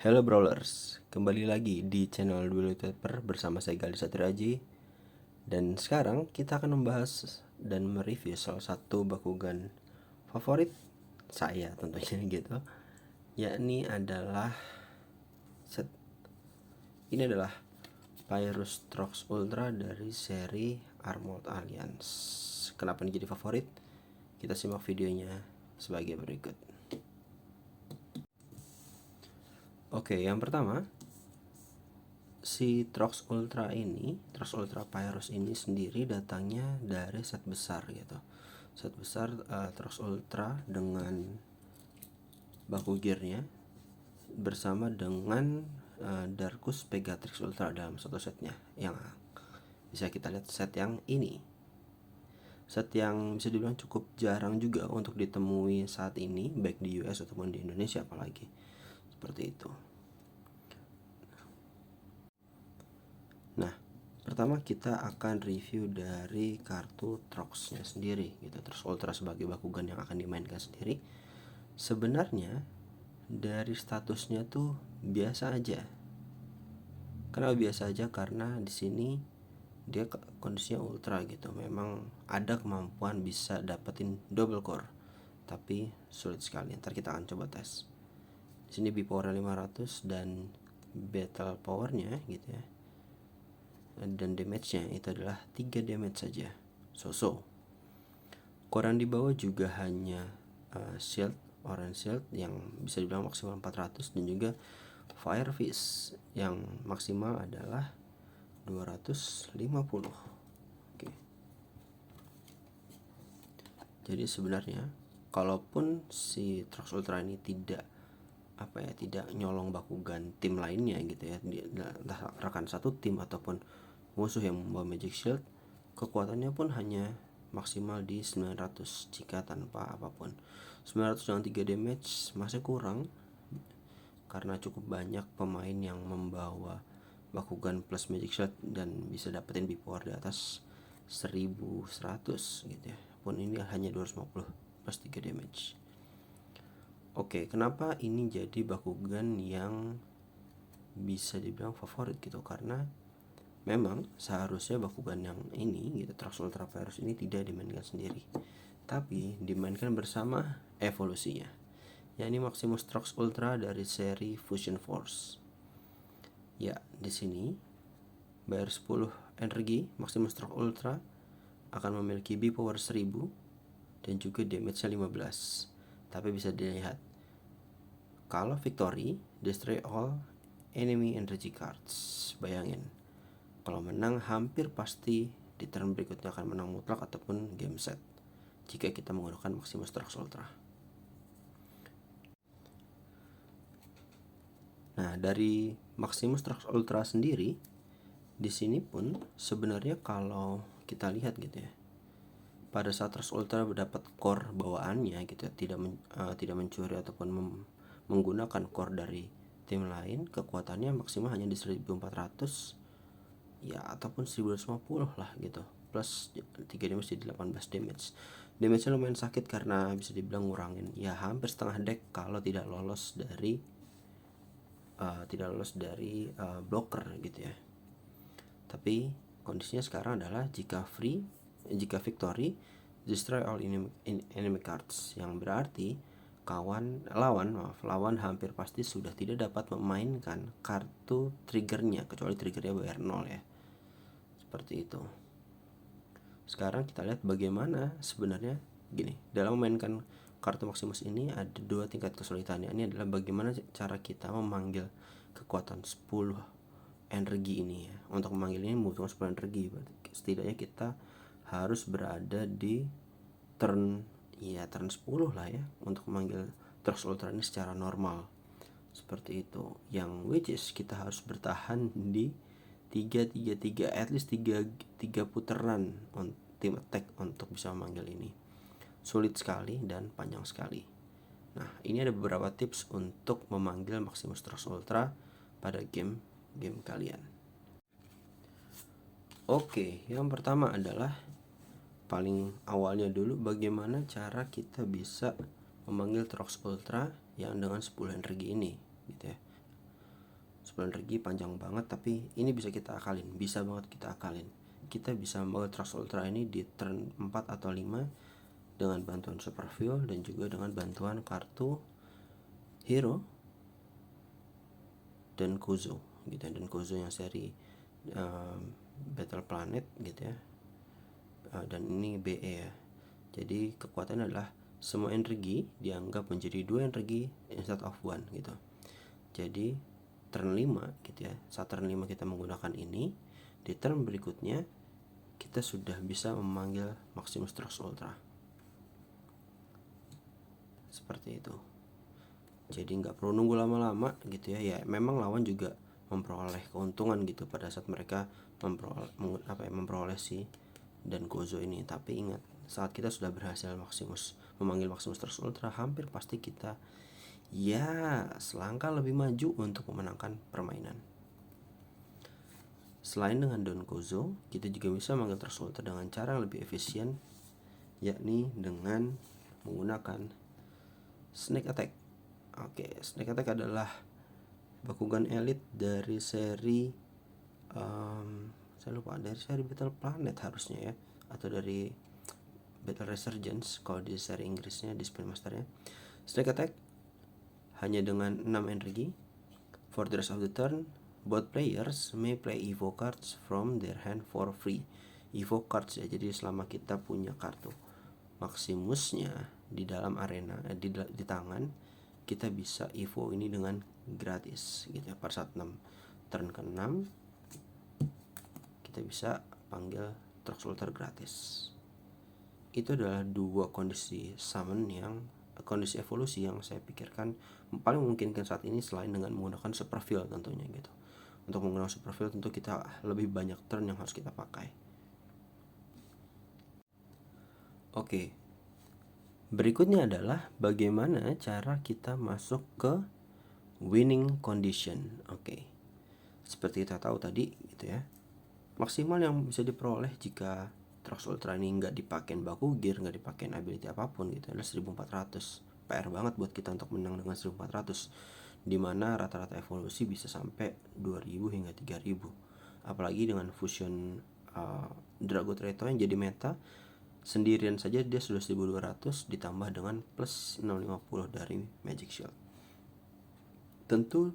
Hello Brawlers, kembali lagi di channel Duel Paper bersama saya Galih Satriaji. Dan sekarang kita akan membahas dan mereview salah satu Bakugan favorit saya tentunya gitu, yakni adalah ini adalah Pyrostrox Ultra dari seri Armored Alliance. Kenapa ini jadi favorit? Kita simak videonya sebagai berikut. Oke, yang pertama, si Trox Ultra Pyros ini sendiri datangnya dari set besar gitu. Set besar Trox Ultra dengan baku gearnya bersama dengan Darkus Pegatrix Ultra dalam satu setnya, yang bisa kita lihat set yang ini. Set yang bisa dibilang cukup jarang juga untuk ditemui saat ini, baik di US ataupun di Indonesia apalagi. Seperti itu. Nah, pertama kita akan review dari kartu Trox-nya sendiri gitu. Trox Ultra sebagai Bakugan yang akan dimainkan sendiri. Sebenarnya dari statusnya tuh biasa aja. Kenapa biasa aja? Karena di sini dia kondisinya ultra gitu. Memang ada kemampuan bisa dapetin double core, tapi sulit sekali. Ntar kita akan coba tes. Di sini B power 500 dan battle powernya gitu ya. Dan damage-nya itu adalah 3 damage saja. So. Koran di bawah juga hanya shield, orange shield yang bisa dibilang maksimal 400, dan juga fire fist yang maksimal adalah 250. Oke. Jadi sebenarnya kalaupun si Trox Ultra ini tidak nyolong Bakugan tim lainnya gitu ya, entah rekan satu tim ataupun musuh yang membawa magic shield, kekuatannya pun hanya maksimal di 900 jika tanpa apapun. 900 dengan 3 damage masih kurang karena cukup banyak pemain yang membawa Bakugan plus magic shield dan bisa dapetin B power di atas 1100 gitu ya. Pun ini hanya 250 plus 3 damage. Oke, kenapa ini jadi Bakugan yang bisa dibilang favorit gitu? Karena memang seharusnya Bakugan yang ini gitu, Trox Ultra Pyros ini tidak dimainkan sendiri, tapi dimainkan bersama evolusinya, yakni Maximus Trox Ultra dari seri Fusion Force. Ya, di sini bayar 10 energi, Maximus Trox Ultra akan memiliki B power 1000 dan juga damage-nya 15. Tapi bisa dilihat, kalau victory, destroy all enemy energy cards. Bayangin, kalau menang hampir pasti di turn berikutnya akan menang mutlak ataupun game set jika kita menggunakan Maximus Trox Ultra. Nah, dari Maximus Trox Ultra sendiri, di sini pun sebenarnya kalau kita lihat gitu ya, pada saat Trox Ultra mendapat core bawaannya gitu ya, tidak mencuri ataupun menggunakan core dari tim lain, kekuatannya maksimal hanya di 1400 ya ataupun 1250 lah gitu, plus 3 damage jadi 18 damage. Damage-nya lumayan sakit karena bisa dibilang ngurangin ya hampir setengah deck kalau tidak lolos dari blocker gitu ya. Tapi kondisinya sekarang adalah jika victory, destroy all enemy cards, yang berarti lawan hampir pasti sudah tidak dapat memainkan kartu triggernya kecuali triggernya bayar 0 ya. Seperti itu. Sekarang kita lihat bagaimana sebenarnya gini, dalam memainkan kartu Maximus ini ada 2 tingkat kesulitannya. Ini adalah bagaimana cara kita memanggil kekuatan 10 energi ini ya. Untuk memanggil ini membutuhkan 10 energi. Berarti setidaknya kita harus berada di turn 10 lah ya untuk memanggil Trox Ultra ini secara normal. Seperti itu. Yang which is kita harus bertahan di 3 at least 3 putaran tim attack untuk bisa memanggil ini. Sulit sekali dan panjang sekali. Nah, ini ada beberapa tips untuk memanggil Maximus Trox Ultra pada game kalian. Oke, yang pertama adalah paling awalnya dulu, bagaimana cara kita bisa memanggil Trox Ultra yang dengan 10 energi ini gitu ya. 10 energi panjang banget, tapi ini bisa kita akalin, bisa banget kita akalin. Kita bisa membawa Trux Ultra ini di turn 4 atau 5 dengan bantuan Super Fuel dan juga dengan bantuan kartu Hero dan Kuzo gitu ya. Dan Kuzo yang seri Battle Planet gitu ya. Dan ini BE ya. Jadi kekuatannya adalah semua energi dianggap menjadi 2 energi instead of 1 gitu. Jadi turn 5 gitu ya. Saat turn 5 kita menggunakan ini, di turn berikutnya kita sudah bisa memanggil Maximus Trux Ultra. Seperti itu. Jadi nggak perlu nunggu lama-lama gitu ya. Ya memang lawan juga memperoleh keuntungan gitu pada saat mereka memperoleh si dan Gozo ini. Tapi ingat, saat kita sudah berhasil memanggil Maximus Trux Ultra, hampir pasti kita ya selangkah lebih maju untuk memenangkan permainan. Selain dengan Don Gozo, kita juga bisa memanggil Trux Ultra dengan cara yang lebih efisien, yakni dengan menggunakan Snake Attack. Oke, Snake Attack adalah Bakugan Elite dari seri saya lupa, dari seri Battle Planet harusnya ya, atau dari Battle Resurgence kalau di seri Inggrisnya, di Spin Masternya. Snake Attack hanya dengan 6 energi. For the rest of the turn, both players may play Evo cards from their hand for free. Evo cards ya, jadi selama kita punya kartu Maximusnya di dalam arena, di tangan, kita bisa Evo ini dengan gratis gitu ya. Pada saat 6 turn ke-6 kita bisa panggil Trux Ultra gratis. Itu adalah dua kondisi evolusi yang saya pikirkan paling memungkinkan saat ini, selain dengan menggunakan Super Fuel tentunya gitu. Untuk menggunakan Super Fuel tentu kita lebih banyak turn yang harus kita pakai. Oke. Berikutnya adalah bagaimana cara kita masuk ke winning condition. Oke. Seperti kita tahu tadi gitu ya. Maksimal yang bisa diperoleh jika Trux Ultra ini nggak dipakein Baku Gear, nggak dipakein ability apapun gitu adalah 1400. PR banget buat kita untuk menang dengan 1400, dimana rata-rata evolusi bisa sampai 2000 hingga 3000. Apalagi dengan fusion Dragot Reto yang jadi meta, sendirian saja dia sudah 1200 ditambah dengan plus 650 dari Magic Shield. Tentu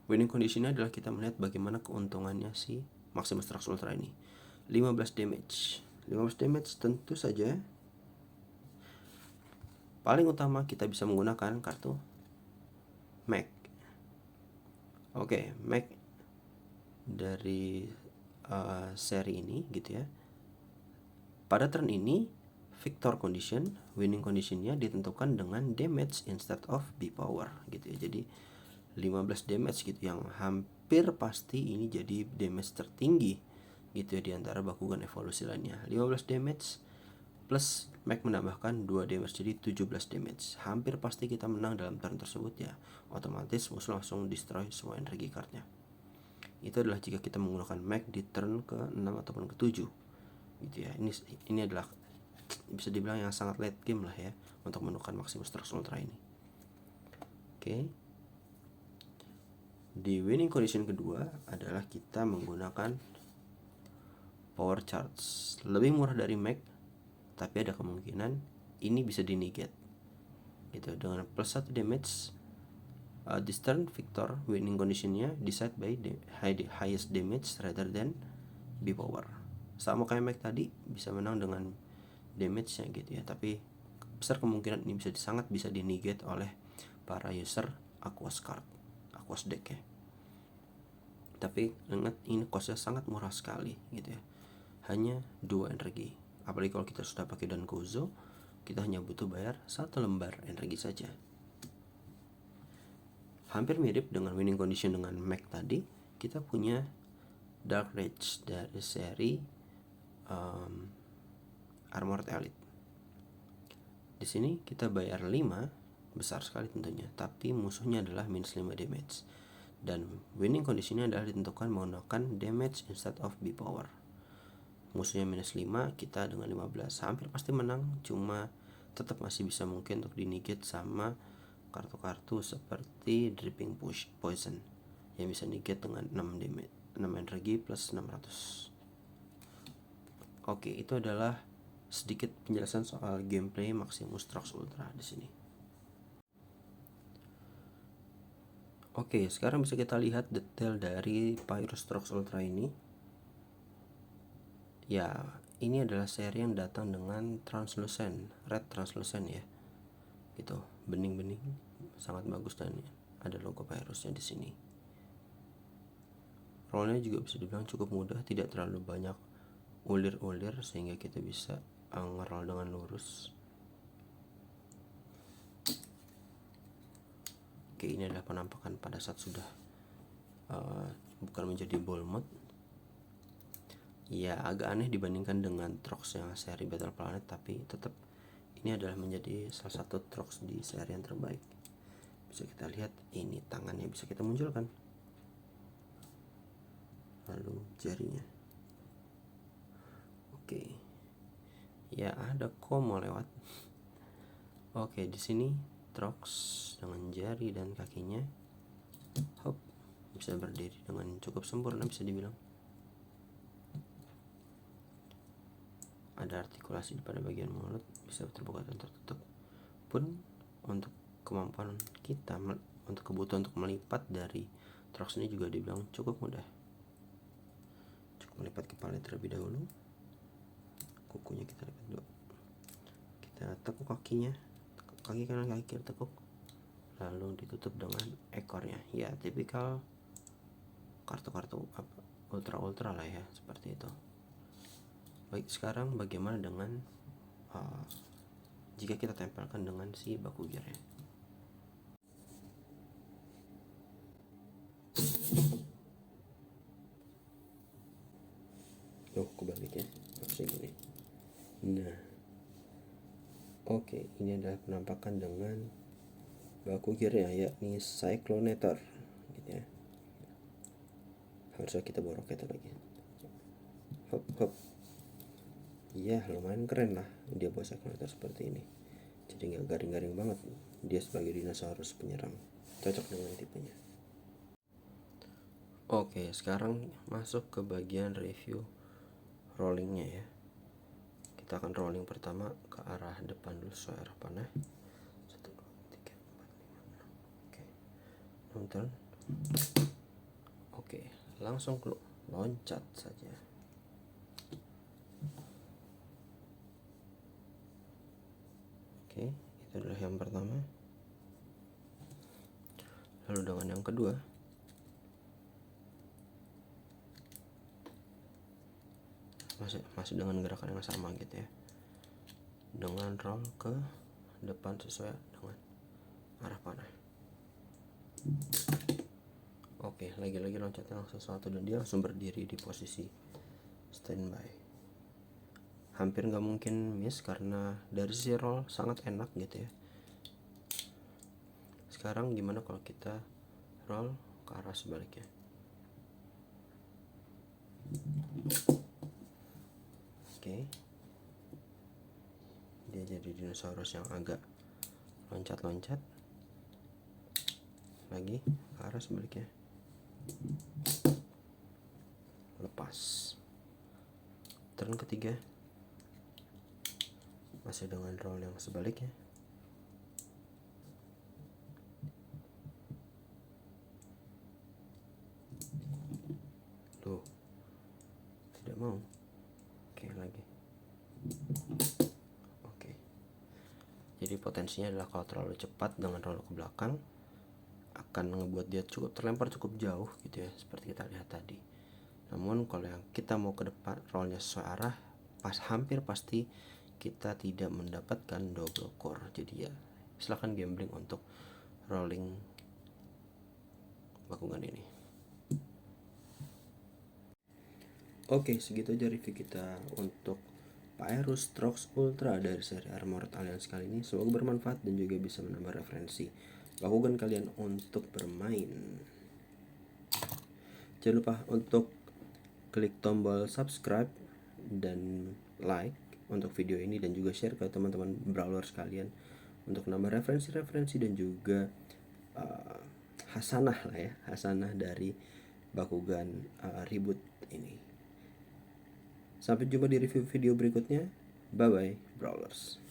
winning conditionnya adalah kita melihat bagaimana keuntungannya si Maximus Trux Ultra ini. 15 damage tentu saja paling utama kita bisa menggunakan kartu Mag. Oke, Mag dari seri ini gitu ya. Pada turn ini, victor condition, winning conditionnya ditentukan dengan damage instead of B-power gitu ya. Jadi 15 damage gitu, yang hampir pasti ini jadi damage tertinggi gitu ya di antara Bakugan evolusi lainnya. 15 damage plus Mag menambahkan 2 damage, jadi 17 damage. Hampir pasti kita menang dalam turn tersebut ya. Otomatis musuh langsung destroy semua energi cardnya. Itu adalah jika kita menggunakan Mag di turn ke-6 ataupun ke-7 gitu ya. Ini adalah bisa dibilang yang sangat late game lah ya untuk menemukan Maximus Trux Ultra ini. Oke. Di winning condition kedua adalah kita menggunakan power charge. Lebih murah dari Mag, tapi ada kemungkinan ini bisa di-negate gitu dengan plus 1 damage. This turn victor winning conditionnya decide by the highest damage rather than B-power. Sama kayak Mag tadi, bisa menang dengan damage-nya gitu ya, tapi besar kemungkinan ini sangat bisa di-negate oleh para user Aquos deck ya. Tapi ingat, ini costnya sangat murah sekali gitu ya, hanya 2 energi. Apalagi kalau kita sudah pakai Don Gozo, kita hanya butuh bayar 1 lembar energi saja. Hampir mirip dengan winning condition dengan Mag tadi, kita punya Dark Rage dari seri Armored Elite. Di sini kita bayar 5, besar sekali tentunya, tapi musuhnya adalah minus 5 damage. Dan winning conditionnya adalah ditentukan menggunakan damage instead of B-power. Musuhnya minus 5, kita dengan 15 hampir pasti menang, cuma tetap masih bisa mungkin untuk di-negate sama kartu-kartu seperti Dripping Poison. yang bisa negate dengan 6 damage, 6 energi plus 600. Oke, itu adalah sedikit penjelasan soal gameplay Maximus Trox Ultra di sini. Oke, sekarang bisa kita lihat detail dari Pyrus Trox Ultra ini. Ya, ini adalah seri yang datang dengan translucent, red translucent ya. Gitu, bening-bening sangat bagus dan ada logo Pyrusnya di sini. Rollnya juga bisa dibilang cukup mudah, tidak terlalu banyak ulir-ulir sehingga kita bisa ngeroll dengan lurus. Oke, ini adalah penampakan pada saat sudah bukan menjadi ball mode. Ya, agak aneh dibandingkan dengan Trox yang seri Battle Planet, tapi tetap ini adalah menjadi salah satu Trox di seri yang terbaik. Bisa kita lihat ini tangannya bisa kita munculkan, lalu jarinya. Oke, ya ada Komo lewat. Oke, di sini Trox dengan jari dan kakinya, hop, bisa berdiri dengan cukup sempurna bisa dibilang. Ada artikulasi pada bagian mulut, bisa terbuka dan tertutup. Pun untuk kemampuan kita, untuk kebutuhan untuk melipat dari Trox ini juga dibilang cukup mudah. Cukup melipat kepala terlebih dahulu, kukunya kita lipat dulu, kita tekuk kakinya, kaki kanan kaki kiri tekuk, lalu ditutup dengan ekornya. Ya, tipikal kartu-kartu ultra lah ya, seperti itu. Baik, sekarang bagaimana dengan jika kita tempelkan dengan si Bakugirnya? Oh, kebalik ya, harusnya gini. Nah, oke, ini adalah penampakan dengan Bakugirnya, yakni Cyclonator gitu ya. Harusnya kita bawa roket lagi. Hop hop. Ya, lumayan keren lah dia bawa Cyclonator seperti ini. Jadi nggak garing-garing banget. Dia sebagai dinosaurus penyerang, cocok dengan tipenya. Oke, sekarang masuk ke bagian review rollingnya ya. Kita akan rolling pertama ke arah depan dulu sesuai arah panah. 1, 2, 3, 4, 5, 6. Oke, nonton. Oke, langsung loncat saja. Oke, itu adalah yang pertama. Lalu dengan yang kedua, masih dengan gerakan yang sama gitu ya, dengan roll ke depan sesuai dengan arah panah. Oke, lagi-lagi loncatnya langsung satu dan dia langsung berdiri di posisi standby. Hampir nggak mungkin miss karena dari si roll sangat enak gitu ya. Sekarang gimana kalau kita roll ke arah sebaliknya? Oke, dia jadi dinosaurus yang agak loncat-loncat. Lagi ke arah sebaliknya, lepas. Turn ketiga masih dengan roll yang sebaliknya. Tuh, tidak mau. Oke, lagi. Oke, jadi potensinya adalah kalau terlalu cepat dengan roll ke belakang akan ngebuat dia terlempar cukup jauh gitu ya, seperti kita lihat tadi. Namun kalau yang kita mau ke depan rollnya sesuai arah, hampir pasti kita tidak mendapatkan double core. Jadi ya silahkan gambling untuk rolling Bakugan ini. Oke, segitu aja review kita untuk Pyrus Trox Ultra dari seri Armored Alliance kali ini. Semoga bermanfaat dan juga bisa menambah referensi Bakugan kalian untuk bermain. Jangan lupa untuk klik tombol subscribe dan like untuk video ini, dan juga share ke teman-teman brawler sekalian untuk nambah referensi-referensi dan juga hasanah lah ya, hasanah dari Bakugan reboot ini. Sampai jumpa di review video berikutnya. Bye bye Brawlers.